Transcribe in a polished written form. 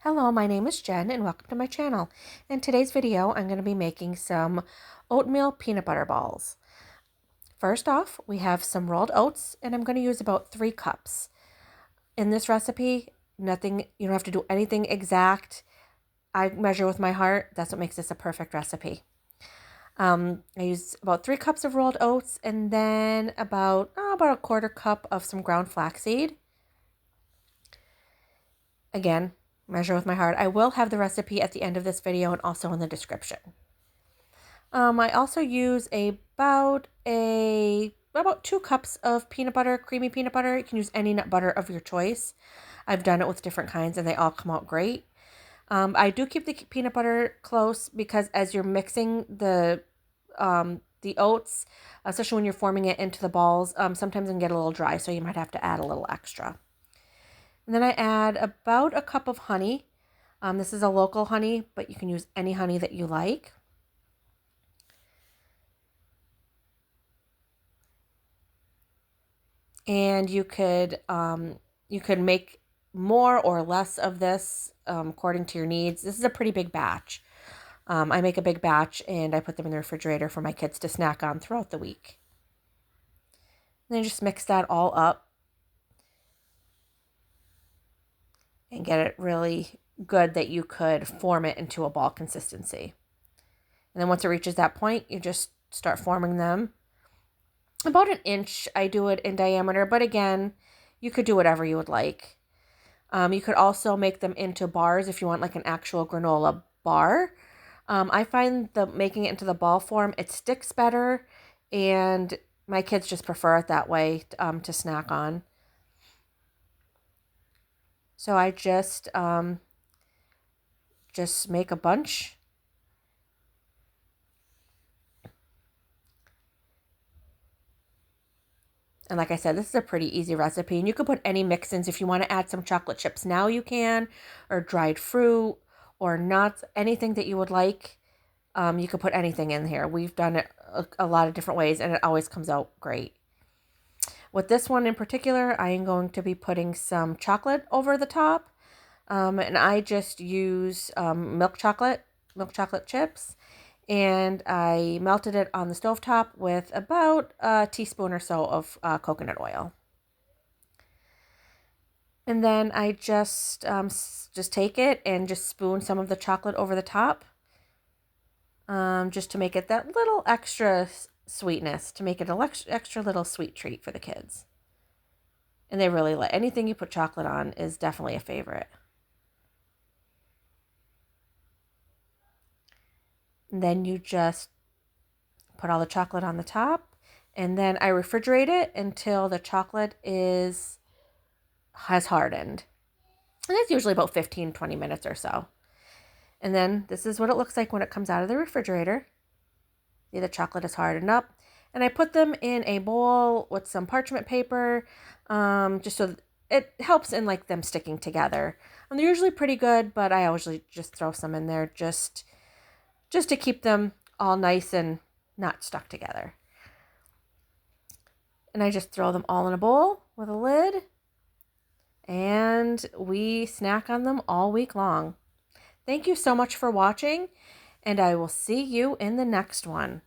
Hello, my name is Jen and welcome to my channel. In today's video, I'm going to be making some oatmeal peanut butter balls. First off, we have some rolled oats and I'm going to use about 3 cups. In this recipe, you don't have to do anything exact. I measure with my heart. That's what makes this a perfect recipe. I use about 3 cups of rolled oats and then about a quarter cup of some ground flaxseed. Again, measure with my heart. I will have the recipe at the end of this video and also in the description. I also use about 2 cups of peanut butter, creamy peanut butter. You can use any nut butter of your choice. I've done it with different kinds and they all come out great. I do keep the peanut butter close because as you're mixing the oats, especially when you're forming it into the balls, sometimes it can get a little dry, so you might have to add a little extra. And then I add about a cup of honey. This is a local honey, but you can use any honey that you like. And you could make more or less of this according to your needs. This is a pretty big batch. I make a big batch and I put them in the refrigerator for my kids to snack on throughout the week. And then just mix that all up and get it really good that you could form it into a ball consistency. And then once it reaches that point, you just start forming them. About 1 inch, I do it in diameter, but again, you could do whatever you would like. You could also make them into bars if you want like an actual granola bar. I find making it into the ball form, it sticks better, and my kids just prefer it that way to snack on. So I just make a bunch. And like I said, this is a pretty easy recipe. And you could put any mix-ins. If you want to add some chocolate chips now, you can. Or dried fruit or nuts. Anything that you would like. You could put anything in here. We've done it a lot of different ways. And it always comes out great. With this one in particular, I am going to be putting some chocolate over the top. And I just use milk chocolate chips. And I melted it on the stovetop with about a teaspoon or so of coconut oil. And then I just take it and just spoon some of the chocolate over the top, just to make it that little extra sweetness, to make it an extra little sweet treat for the kids. And they really like anything you put chocolate on is definitely a favorite. And then you just put all the chocolate on the top, and then I refrigerate it until the chocolate has hardened. And it's usually about 15-20 minutes or so. And then this is what it looks like when it comes out of the refrigerator. See, the chocolate is hardened up. And I put them in a bowl with some parchment paper, just so it helps in like them sticking together. And they're usually pretty good, but I always just throw some in there just to keep them all nice and not stuck together. And I just throw them all in a bowl with a lid, and we snack on them all week long. Thank you so much for watching, and I will see you in the next one.